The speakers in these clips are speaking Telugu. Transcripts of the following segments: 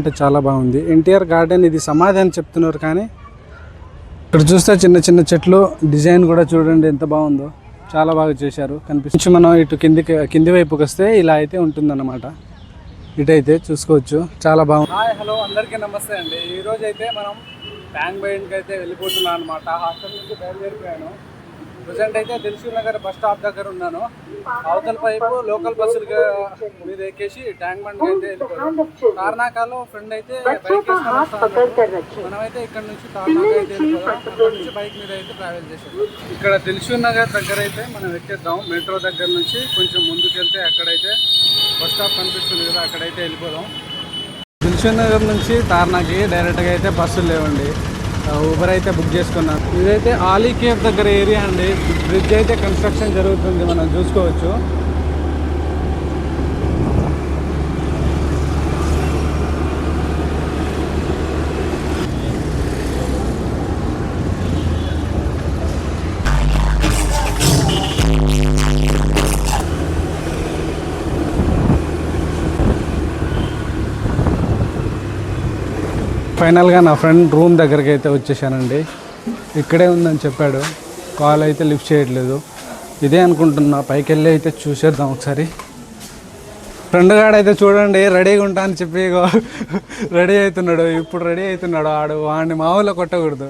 అంటే చాలా బాగుంది. ఎన్టీఆర్ గార్డెన్ ఇది సమాధి అని చెప్తున్నారు, కానీ ఇక్కడ చూస్తే చిన్న చిన్న చెట్లు డిజైన్ కూడా చూడండి ఎంత బాగుందో, చాలా బాగా చేశారు. కనిపించి మనం ఇటు కింది వైపుకి వస్తే ఇలా అయితే ఉంటుందన్నమాట. ఇటైతే చూసుకోవచ్చు, చాలా బాగుంది. హాయ్ హలో అందరికీ నమస్తే అండి. ఈరోజు అయితే మనం ట్యాంక్ బండ్కి అయితే వెళ్ళిపోతున్నాం అనమాట. హాస్టల్ నుంచి బయలుదేరిపోయాను. ప్రజెంట్ అయితే దిల్సుఖ్ నగర్ బస్ స్టాప్ దగ్గర ఉన్నాను. అవతల వైపు లోకల్ బస్సులు మీద ఎక్కేసి ట్యాంక్ బండ్కి అయితే వెళ్ళిపోయాను. తార్నాకాలో ఫ్రెండ్ అయితే బైక్ వేసుకొని మనమైతే ఇక్కడ నుంచి తార్నాక అయితే వెళ్ళిపోయాం. అక్కడ నుంచి బైక్ మీద అయితే ట్రావెల్ చేసాం. ఇక్కడ దిల్సుఖ్ నగర్ దగ్గర అయితే మనం ఎక్కేద్దాం. మెట్రో దగ్గర నుంచి కొంచెం ముందుకు వెళ్తే అక్కడైతే బస్ స్టాప్ కనిపిస్తుంది కదా, అక్కడైతే వెళ్ళిపోదాం. దిల్సుఖ్ నగర్ నుంచి తార్నాకి డైరెక్ట్గా అయితే బస్సులు లేవండి. ఊబర్ అయితే బుక్ చేసుకున్నాను. ఇదైతే ఆలీ కేఫ్ దగ్గర ఏరియా అండి. బ్రిడ్జ్ అయితే కన్స్ట్రక్షన్ జరుగుతుంది, మనం చూసుకోవచ్చు. ఫైనల్గా నా ఫ్రెండ్ రూమ్ దగ్గరికి అయితే వచ్చేసానండి. ఇక్కడే ఉందని చెప్పాడు, కాల్ అయితే లిఫ్ట్ చేయట్లేదు. ఇదే అనుకుంటున్నా, పైకి వెళ్ళి అయితే చూసేద్దాం ఒకసారి. ఫ్రెండ్ గాడైతే చూడండి రెడీగా ఉంటా అని చెప్పి రెడీ అవుతున్నాడు. ఇప్పుడు రెడీ అవుతున్నాడు. వాడిని మామూలుగా కొట్టకూడదు.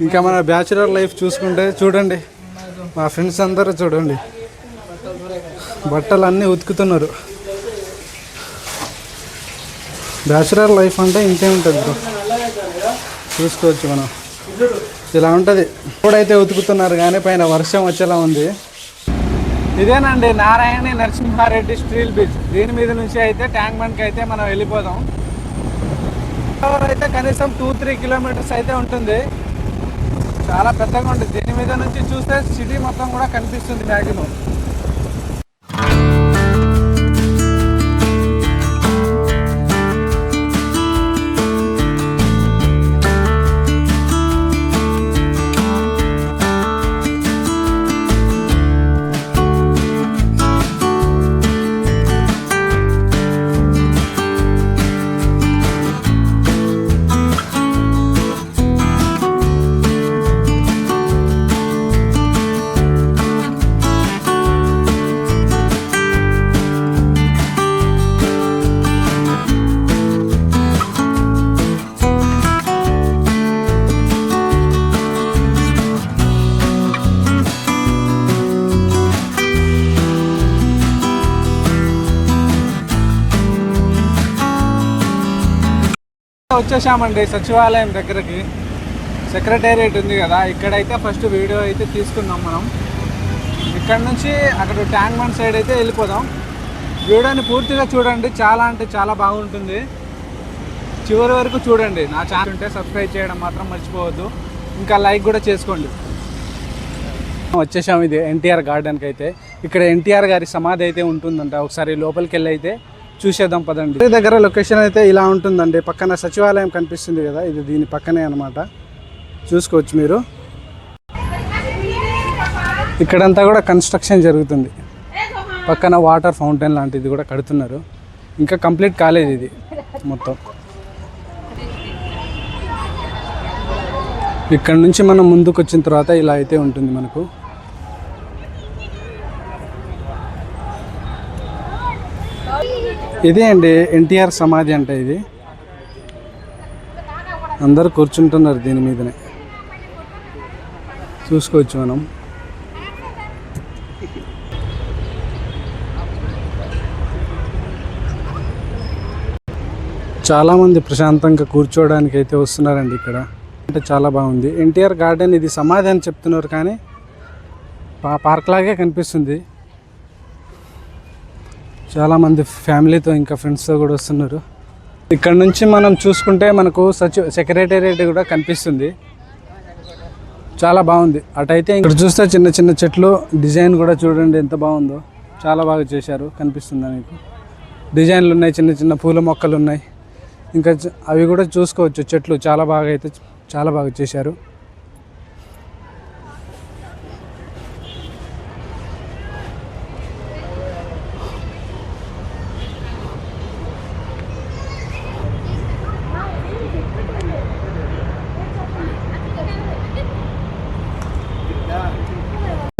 ఇంకా మన బ్యాచులర్ లైఫ్ చూసుకుంటే చూడండి, మా ఫ్రెండ్స్ అందరూ చూడండి బట్టలు అన్నీ ఉతుకుతున్నారు. బ్యాచులర్ లైఫ్ అంటే ఇంతే ఉంటుంది బ్రో, చూసుకోవచ్చు మనం. ఇలా ఉంటుంది. ఇప్పుడైతే ఉతుకుతున్నారు కానీ పైన వర్షం వచ్చేలా ఉంది. ఇదేనండి నారాయణి నరసింహారెడ్డి స్టీల్ బ్రిడ్జ్. దీని మీద నుంచి అయితే ట్యాంక్ బండ్కి అయితే మనం వెళ్ళిపోదాం. అయితే కనీసం 2-3 కిలోమీటర్స్ అయితే ఉంటుంది. చాలా పెద్దగా ఉంటుంది. దీని మీద నుంచి చూస్తే సిటీ మొత్తం కూడా కనిపిస్తుంది మ్యాక్సిమం. వచ్చేసామండి సచివాలయం దగ్గరకి. సెక్రటేరియట్ ఉంది కదా, ఇక్కడైతే ఫస్ట్ వీడియో అయితే తీసుకున్నాం మనం. ఇక్కడ నుంచి అక్కడ ట్యాంక్ బండ్ సైడ్ అయితే వెళ్ళిపోదాం. వీడియోని పూర్తిగా చూడండి, చాలా అంటే చాలా బాగుంటుంది. చివరి వరకు చూడండి. నా ఛానల్ ఉంటే సబ్స్క్రైబ్ చేయడం మాత్రం మర్చిపోవద్దు, ఇంకా లైక్ కూడా చేసుకోండి. వచ్చేసాము ఇది ఎన్టీఆర్ గార్డెన్కి అయితే. ఇక్కడ ఎన్టీఆర్ గారి సమాధి అయితే ఉంటుందంట. ఒకసారి లోపలికి వెళ్ళి అయితే చూసేద్దాం పదండి. ఇంటి దగ్గర లొకేషన్ అయితే ఇలా ఉంటుందండి. పక్కన సచివాలయం కనిపిస్తుంది కదా, ఇది దీని పక్కనే అనమాట. చూసుకోవచ్చు మీరు. ఇక్కడంతా కూడా కన్స్ట్రక్షన్ జరుగుతుంది. పక్కన వాటర్ ఫౌంటైన్ లాంటిది కూడా కడుతున్నారు. ఇంకా కంప్లీట్ కాలేదు ఇది మొత్తం. ఇక్కడ నుంచి మనం ముందుకు వచ్చిన తర్వాత ఇలా అయితే ఉంటుంది మనకు. ఇదే అండి ఎన్టీఆర్ సమాధి అంటే. ఇది అందరు కూర్చుంటున్నారు దీని మీదనే, చూసుకోవచ్చు మనం. చాలామంది ప్రశాంతంగా కూర్చోవడానికి అయితే వస్తున్నారండి ఇక్కడ. అంటే చాలా బాగుంది. ఎన్టీఆర్ గార్డెన్ ఇది సమాధి అని చెప్తున్నారు, కానీ పార్క్ లాగే కనిపిస్తుంది. చాలామంది ఫ్యామిలీతో ఇంకా ఫ్రెండ్స్తో కూడా వస్తున్నారు. ఇక్కడ నుంచి మనం చూసుకుంటే మనకు సెక్రటేరియట్ కూడా కనిపిస్తుంది. చాలా బాగుంది. అటైతే ఇక్కడ చూస్తే చిన్న చిన్న చెట్లు డిజైన్ కూడా చూడండి ఎంత బాగుందో, చాలా బాగా చేశారు. కనిపిస్తుందా మీకు? డిజైన్లు ఉన్నాయి, చిన్న చిన్న పూల మొక్కలు ఉన్నాయి. ఇంకా అవి కూడా చూసుకోవచ్చు. చెట్లు చాలా బాగా చేశారు.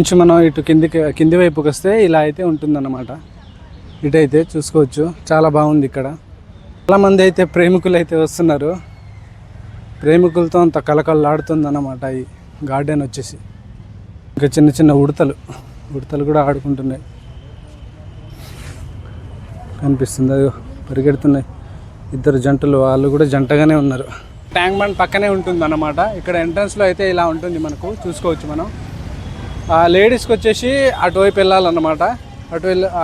కొంచెం మనం ఇటు కింది వైపుకి వస్తే ఇలా అయితే ఉంటుందన్నమాట. ఇటైతే చూసుకోవచ్చు, చాలా బాగుంది. ఇక్కడ చాలామంది అయితే ప్రేమికులు అయితే వస్తున్నారు. ప్రేమికులతో అంత కలకలలాడుతుంది అన్నమాట ఈ గార్డెన్ వచ్చేసి. ఇంకా చిన్న చిన్న ఉడతలు కూడా ఆడుకుంటున్నాయి కనిపిస్తుంది. అది పరిగెడుతున్నాయి ఇద్దరు జంటలు, వాళ్ళు కూడా జంటగానే ఉన్నారు. ట్యాంక్ బండ్ పక్కనే ఉంటుంది అన్నమాట. ఇక్కడ ఎంట్రన్స్లో అయితే ఇలా ఉంటుంది మనకు, చూసుకోవచ్చు మనం. లేడీస్కి వచ్చేసి అటువైపు వెళ్ళాలన్నమాట.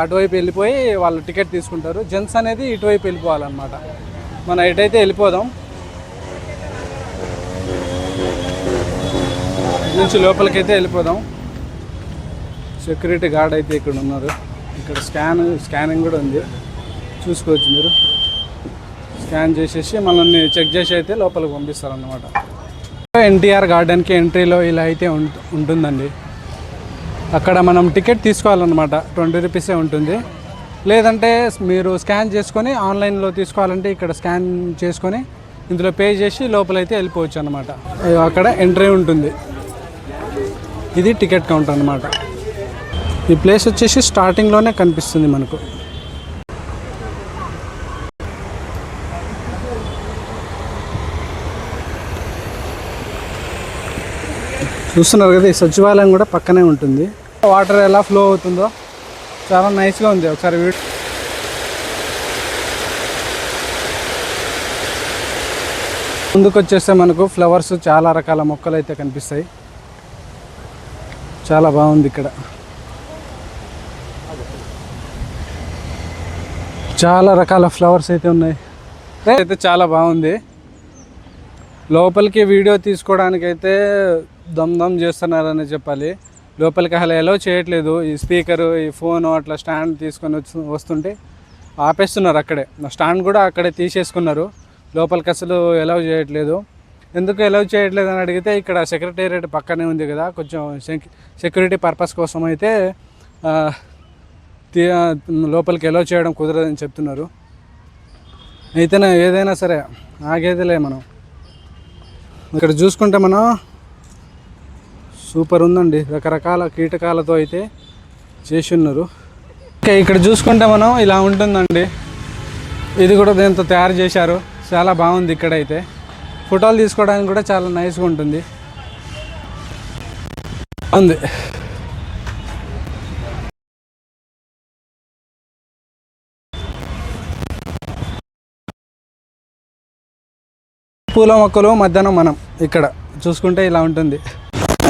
అటువైపు వెళ్ళిపోయి వాళ్ళు టికెట్ తీసుకుంటారు. జెంట్స్ అనేది ఇటువైపు వెళ్ళిపోవాలన్నమాట. మనం ఎటైతే వెళ్ళిపోదాం, నుంచి లోపలికైతే వెళ్ళిపోదాం. సెక్యూరిటీ గార్డ్ అయితే ఇక్కడ ఉన్నారు. ఇక్కడ స్కానింగ్ కూడా ఉంది, చూసుకోవచ్చు మీరు. స్కాన్ చేసేసి మనల్ని చెక్ చేసి అయితే లోపలికి పంపిస్తారన్నమాట. ఎన్టీఆర్ గార్డెన్కి ఎంట్రీలో ఇలా అయితే ఉంటుందండి. అక్కడ మనం టికెట్ తీసుకోవాలన్నమాట. 20 రూపీసే ఉంటుంది. లేదంటే మీరు స్కాన్ చేసుకొని ఆన్లైన్లో తీసుకోవాలంటే ఇక్కడ స్కాన్ చేసుకొని ఇందులో పే చేసి లోపలైతే వెళ్ళిపోవచ్చు అన్నమాట. అక్కడ ఎంట్రీ ఉంటుంది. ఇది టికెట్ కౌంటర్ అన్నమాట. ఈ ప్లేస్ వచ్చేసి స్టార్టింగ్లోనే కనిపిస్తుంది మనకు. చూస్తున్నారు కదా, ఈ సచివాలయం కూడా పక్కనే ఉంటుంది. వాటర్ ఎలా ఫ్లో అవుతుందో చాలా నైస్గా ఉంది. ఒకసారి ముందుకు వచ్చేస్తే మనకు ఫ్లవర్స్, చాలా రకాల మొక్కలు అయితే కనిపిస్తాయి. చాలా బాగుంది. ఇక్కడ చాలా రకాల ఫ్లవర్స్ అయితే ఉన్నాయి. అయితే చాలా బాగుంది. లోపలికి వీడియో తీసుకోవడానికి అయితే దమ్ చేస్తున్నారని చెప్పాలి. లోపలికి అసలు ఎలో చేయట్లేదు. ఈ స్పీకరు, ఈ ఫోను అట్లా స్టాండ్ తీసుకొని వస్తుంటే ఆపేస్తున్నారు అక్కడే. స్టాండ్ కూడా అక్కడే తీసేసుకున్నారు. లోపలికి అసలు ఎలవ్ చేయట్లేదు. ఎందుకు ఎలవ్ చేయట్లేదు అని అడిగితే ఇక్కడ సెక్రటేరియట్ పక్కనే ఉంది కదా, కొంచెం సెక్యూరిటీ పర్పస్ కోసం అయితే లోపలికి ఎలవ్ చేయడం కుదరదని చెప్తున్నారు. అయితేనే ఏదైనా సరే ఆగేదిలే మనం. ఇక్కడ చూసుకుంటే మనం సూపర్ ఉందండి. రకరకాల కీటకాలతో అయితే చేసి ఉన్నారు. ఇక్కడ చూసుకుంటే మనం ఇలా ఉంటుందండి. ఇది కూడా దీంతో తయారు చేశారు. చాలా బాగుంది. ఇక్కడైతే ఫోటోలు తీసుకోవడానికి కూడా చాలా నైస్గా ఉంటుంది. ఉంది పూల మొక్కలు మధ్యాహ్నం మనం ఇక్కడ చూసుకుంటే ఇలా ఉంటుంది.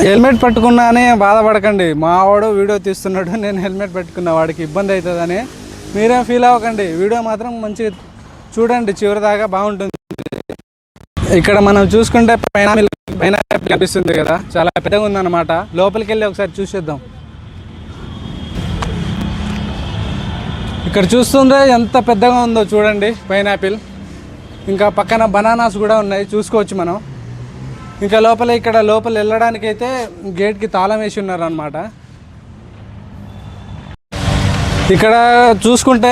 హెల్మెట్ పట్టుకున్నానే బాధపడకండి. మావాడు వీడియో తీస్తున్నాడు, నేను హెల్మెట్ పెట్టుకున్నా, వాడికి ఇబ్బంది అవుతుందని మీరేం ఫీల్ అవ్వకండి. వీడియో మాత్రం మంచిగా చూడండి, చివరిదాకా బాగుంటుంది. ఇక్కడ మనం చూసుకుంటే పైన కనిపిస్తుంది కదా, చాలా పెద్దగా ఉందన్నమాట. లోపలికి వెళ్ళి ఒకసారి చూసేద్దాం. ఇక్కడ చూస్తుంటే ఎంత పెద్దగా ఉందో చూడండి. పైనాపిల్, ఇంకా పక్కన బనానాస్ కూడా ఉన్నాయి, చూసుకోవచ్చు మనం. ఇంకా ఇక్కడ లోపల వెళ్ళడానికి అయితే గేట్కి తాళం వేసి ఉన్నారనమాట. ఇక్కడ చూసుకుంటే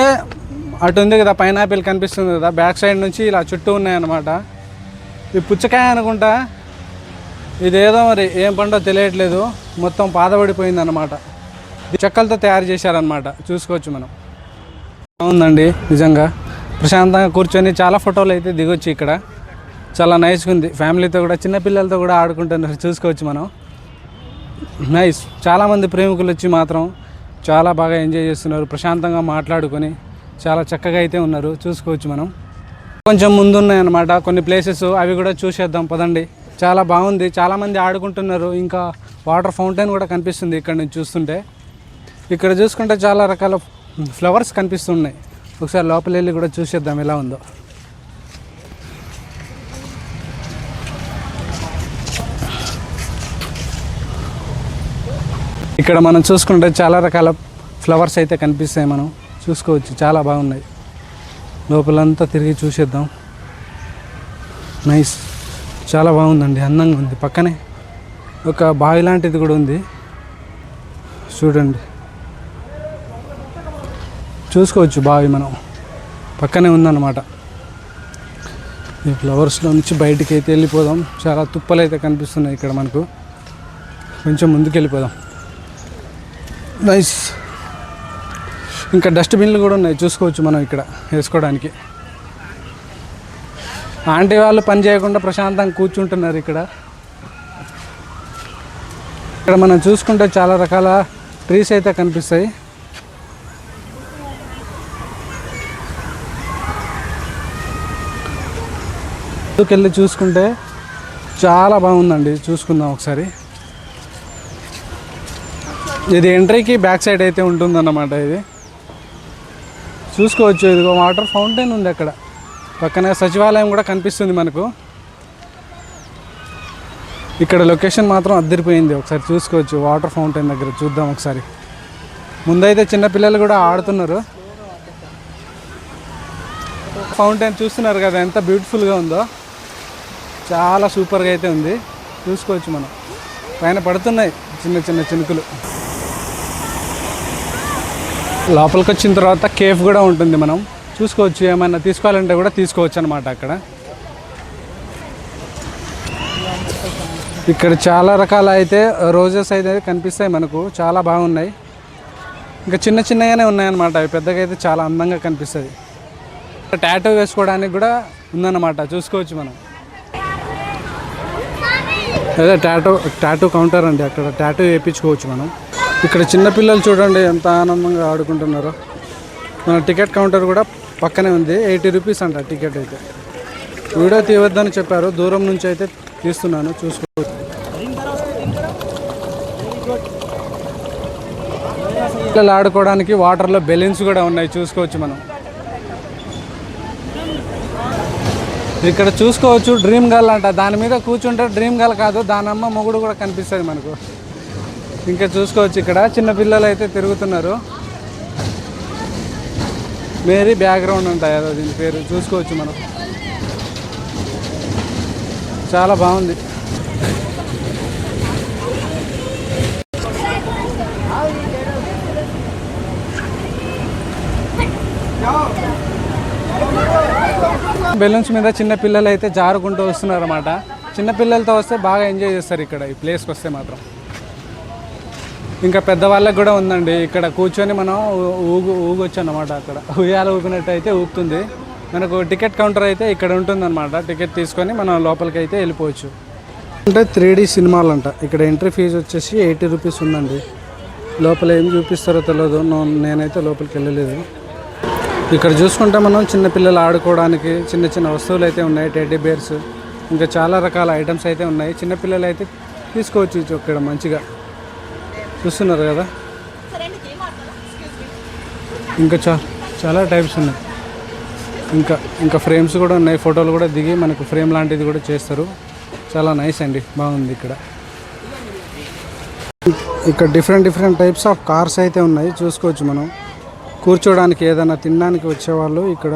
అటు ఉంది కదా పైనాపిల్ కనిపిస్తుంది కదా, బ్యాక్ సైడ్ నుంచి ఇలా చుట్టూ ఉన్నాయన్నమాట. ఇది పుచ్చకాయ అనుకుంటా, ఇదేదో మరి ఏం పండో తెలియట్లేదు, మొత్తం పాతబడిపోయింది అనమాట. చెక్కలతో తయారు చేశారనమాట, చూసుకోవచ్చు మనం. బాగుందండి నిజంగా. ప్రశాంతంగా కూర్చొని చాలా ఫోటోలు అయితే దిగొచ్చు. ఇక్కడ చాలా నైస్గా ఉంది. ఫ్యామిలీతో కూడా, చిన్నపిల్లలతో కూడా ఆడుకుంటున్నారు, చూసుకోవచ్చు మనం. నైస్. చాలామంది ప్రేమికులు వచ్చి మాత్రం చాలా బాగా ఎంజాయ్ చేస్తున్నారు. ప్రశాంతంగా మాట్లాడుకొని చాలా చక్కగా అయితే ఉన్నారు, చూసుకోవచ్చు మనం. కొంచెం ముందున్నాయన్నమాట కొన్ని ప్లేసెస్, అవి కూడా చూసేద్దాం పదండి. చాలా బాగుంది, చాలామంది ఆడుకుంటున్నారు. ఇంకా వాటర్ ఫౌంటైన్ కూడా కనిపిస్తుంది ఇక్కడ నుంచి చూస్తుంటే. ఇక్కడ చూసుకుంటే చాలా రకాల ఫ్లవర్స్ కనిపిస్తున్నాయి. ఒకసారి లోపల వెళ్ళి కూడా చూసేద్దాం ఎలా ఉందో. ఇక్కడ మనం చూసుకుంటే చాలా రకాల ఫ్లవర్స్ అయితే కనిపిస్తాయి, మనం చూసుకోవచ్చు. చాలా బాగున్నాయి. లోపలంతా తిరిగి చూసేద్దాం. నైస్, చాలా బాగుందండి, అందంగా ఉంది. పక్కనే ఒక బావి లాంటిది కూడా ఉంది, చూడండి. చూసుకోవచ్చు బావి మనం, పక్కనే ఉందన్నమాట. ఈ ఫ్లవర్స్లో నుంచి బయటికి అయితే వెళ్ళిపోదాం. చాలా తుప్పలు అయితే కనిపిస్తున్నాయి ఇక్కడ మనకు. కొంచెం ముందుకు వెళ్ళిపోదాం. నైస్. ఇంకా డస్ట్బిన్లు కూడా ఉన్నాయి చూసుకోవచ్చు మనం ఇక్కడ వేసుకోవడానికి. ఆంటీ వాళ్ళు పని చేయకుండా ప్రశాంతంగా కూర్చుంటున్నారు ఇక్కడ. ఇక్కడ మనం చూసుకుంటే చాలా రకాల ట్రీస్ అయితే కనిపిస్తాయి. వెళ్ళి చూసుకుంటే చాలా బాగుందండి. చూసుకుందాం ఒకసారి. ఇది ఎంట్రీకి బ్యాక్ సైడ్ అయితే ఉంటుందన్నమాట. ఇది చూసుకోవచ్చు. ఇదిగో వాటర్ ఫౌంటైన్ ఉంది అక్కడ పక్కనే. సచివాలయం కూడా కనిపిస్తుంది మనకు. ఇక్కడ లొకేషన్ మాత్రం అద్దరిపోయింది. ఒకసారి చూసుకోవచ్చు వాటర్ ఫౌంటైన్ దగ్గర. చూద్దాం ఒకసారి. ముందైతే చిన్నపిల్లలు కూడా ఆడుతున్నారు. ఫౌంటైన్ చూస్తున్నారు కదా ఎంత బ్యూటిఫుల్గా ఉందో. చాలా సూపర్గా అయితే ఉంది. చూసుకోవచ్చు మనం. పైన పడుతున్నాయి చిన్న చిన్న చినుకులు. లోపలికి వచ్చిన తర్వాత కేఫ్ కూడా ఉంటుంది. మనం చూసుకోవచ్చు. ఏమైనా తీసుకోవాలంటే కూడా తీసుకోవచ్చు అనమాట అక్కడ. ఇక్కడ చాలా రకాల అయితే రోజెస్ అయితే కనిపిస్తాయి మనకు. చాలా బాగున్నాయి. ఇంకా చిన్న చిన్నగానే ఉన్నాయన్నమాట. అవి పెద్దగా అయితే చాలా అందంగా కనిపిస్తుంది. టాటూ వేసుకోవడానికి కూడా ఉందన్నమాట. చూసుకోవచ్చు మనం. అదే టాటూ కౌంటర్ అండి. అక్కడ టాటూ వేయించుకోవచ్చు మనం. ఇక్కడ చిన్నపిల్లలు చూడండి ఎంత ఆనందంగా ఆడుకుంటున్నారో. మన టికెట్ కౌంటర్ కూడా పక్కనే ఉంది. 80 రూపీస్ అంట టికెట్ అయితే. వీడియో తీయవద్దని చెప్పారు. దూరం నుంచి అయితే తీస్తున్నాను. చూసుకోవచ్చు. పిల్లలు ఆడుకోవడానికి వాటర్లో బెలూన్స్ కూడా ఉన్నాయి. చూసుకోవచ్చు మనం. ఇక్కడ చూసుకోవచ్చు డ్రీమ్ గర్ల్ అంట. దాని మీద కూర్చుంటే డ్రీమ్ గర్ల్ కాదు, దానమ్మ మొగుడు కూడా కనిపిస్తుంది మనకు. ఇంకా చూసుకోవచ్చు ఇక్కడ చిన్నపిల్లలు అయితే తిరుగుతున్నారు. మేరీ బ్యాక్గ్రౌండ్ అంట ఏదో దీని పేరు. చూసుకోవచ్చు మనం. చాలా బాగుంది. బెలూన్స్ మీద చిన్న పిల్లలు అయితే జారుకుంటూ వస్తున్నారు అన్నమాట. చిన్నపిల్లలతో వస్తే బాగా ఎంజాయ్ చేస్తారు ఇక్కడ ఈ ప్లేస్కి వస్తే మాత్రం. ఇంకా పెద్దవాళ్ళకి కూడా ఉందండి. ఇక్కడ కూర్చొని మనం ఊగొచ్చు అన్నమాట. అక్కడ ఉయ్యాల ఊపినట్టు అయితే ఊపుతుంది. మనకు టికెట్ కౌంటర్ అయితే ఇక్కడ ఉంటుందన్నమాట. టికెట్ తీసుకొని మనం లోపలికి అయితే వెళ్ళిపోవచ్చు. అంటే 3D సినిమాలు అంట. ఇక్కడ ఎంట్రీ ఫీజు వచ్చేసి 80 రూపీస్ ఉందండి. లోపల ఏం చూపిస్తారో తెలియదు. నేనైతే లోపలికి వెళ్ళలేదు. ఇక్కడ చూసుకుంటే మనం చిన్నపిల్లలు ఆడుకోవడానికి చిన్న చిన్న వస్తువులు అయితే ఉన్నాయి. టెడ్డీ బేర్స్ ఇంకా చాలా రకాల ఐటమ్స్ అయితే ఉన్నాయి. చిన్నపిల్లలు అయితే తీసుకోవచ్చు ఇక్కడ మంచిగా. చూస్తున్నారు కదా. ఇంకా చాలా టైప్స్ ఉన్నాయి. ఇంకా ఫ్రేమ్స్ కూడా ఉన్నాయి. ఫోటోలు కూడా దిగి మనకు ఫ్రేమ్ లాంటిది కూడా చేస్తారు. చాలా నైస్ అండి. బాగుంది ఇక్కడ. ఇక్కడ డిఫరెంట్ టైప్స్ ఆఫ్ కార్స్ అయితే ఉన్నాయి. చూసుకోవచ్చు మనం. కూర్చోడానికి ఏదైనా తినడానికి వచ్చేవాళ్ళు ఇక్కడ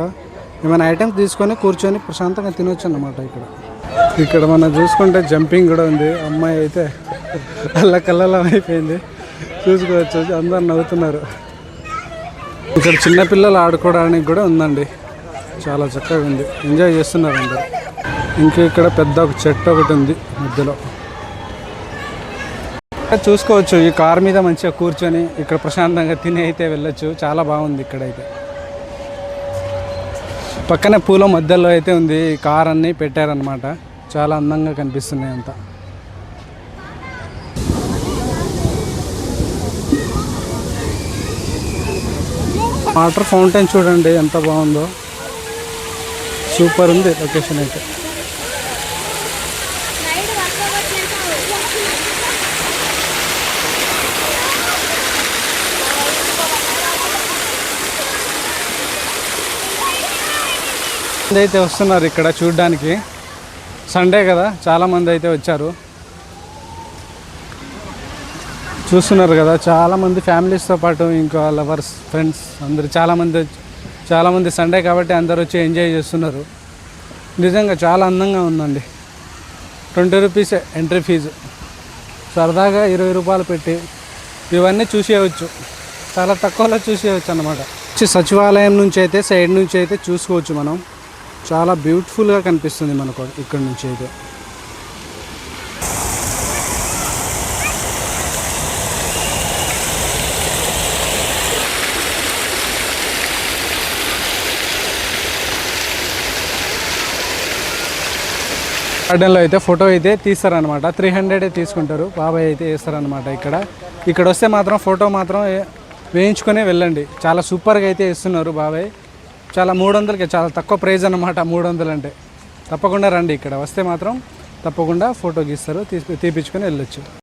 ఏమైనా ఐటమ్స్ తీసుకొని కూర్చొని ప్రశాంతంగా తినొచ్చు అన్నమాట. ఇక్కడ మనం చూసుకుంటే జంపింగ్ కూడా ఉంది. అమ్మాయి అయితే అల్లకల్లలో అయిపోయింది. చూసుకోవచ్చు. అందరు నవ్వుతున్నారు. ఇక్కడ చిన్నపిల్లలు ఆడుకోవడానికి కూడా ఉందండి. చాలా చక్కగా ఉంది. ఎంజాయ్ చేస్తున్నారు అందరు. ఇంకా ఇక్కడ పెద్ద ఒక చెట్టు ఒకటి ఉంది మధ్యలో. చూసుకోవచ్చు. ఈ కార్ మీద మంచిగా కూర్చొని ఇక్కడ ప్రశాంతంగా తిని అయితే వెళ్ళొచ్చు. చాలా బాగుంది ఇక్కడైతే. పక్కనే పూల మధ్యలో అయితే ఉంది. ఈ కార్ అన్నీ పెట్టారనమాట. చాలా అందంగా కనిపిస్తున్నాయి అంతా. వాటర్ ఫౌంటైన్ చూడండి ఎంత బాగుందో. సూపర్ ఉంది లొకేషన్ అయితే. అయితే వస్తున్నారు ఇక్కడ చూడడానికి. సండే కదా చాలామంది అయితే వచ్చారు. చూస్తున్నారు కదా చాలామంది ఫ్యామిలీస్తో పాటు ఇంకా లవర్స్ ఫ్రెండ్స్ అందరు చాలామంది సండే కాబట్టి అందరు వచ్చి ఎంజాయ్ చేస్తున్నారు. నిజంగా చాలా అందంగా ఉందండి. 20 రూపీసే ఎంట్రీ ఫీజు. సరదాగా 20 రూపాయలు పెట్టి ఇవన్నీ చూసేయవచ్చు. చాలా తక్కువలో చూసేయవచ్చు అన్నమాట. సచివాలయం నుంచి అయితే సైడ్ నుంచి అయితే చూసుకోవచ్చు మనం. చాలా బ్యూటిఫుల్గా కనిపిస్తుంది మనకు ఇక్కడ నుంచి అయితే. గార్డెన్లో అయితే ఫోటో అయితే తీస్తారనమాట. 300 తీసుకుంటారు. బాబాయ్ అయితే వేస్తారనమాట. ఇక్కడ వస్తే మాత్రం ఫోటో మాత్రం వేయించుకొని వెళ్ళండి. చాలా సూపర్గా అయితే ఇస్తున్నారు బాబాయ్. చాలా 300కి చాలా తక్కువ ప్రైస్ అన్నమాట. 300 అంటే తప్పకుండా రండి. ఇక్కడ వస్తే మాత్రం తప్పకుండా ఫోటో గీస్తారు, తీపించుకొని వెళ్ళొచ్చు.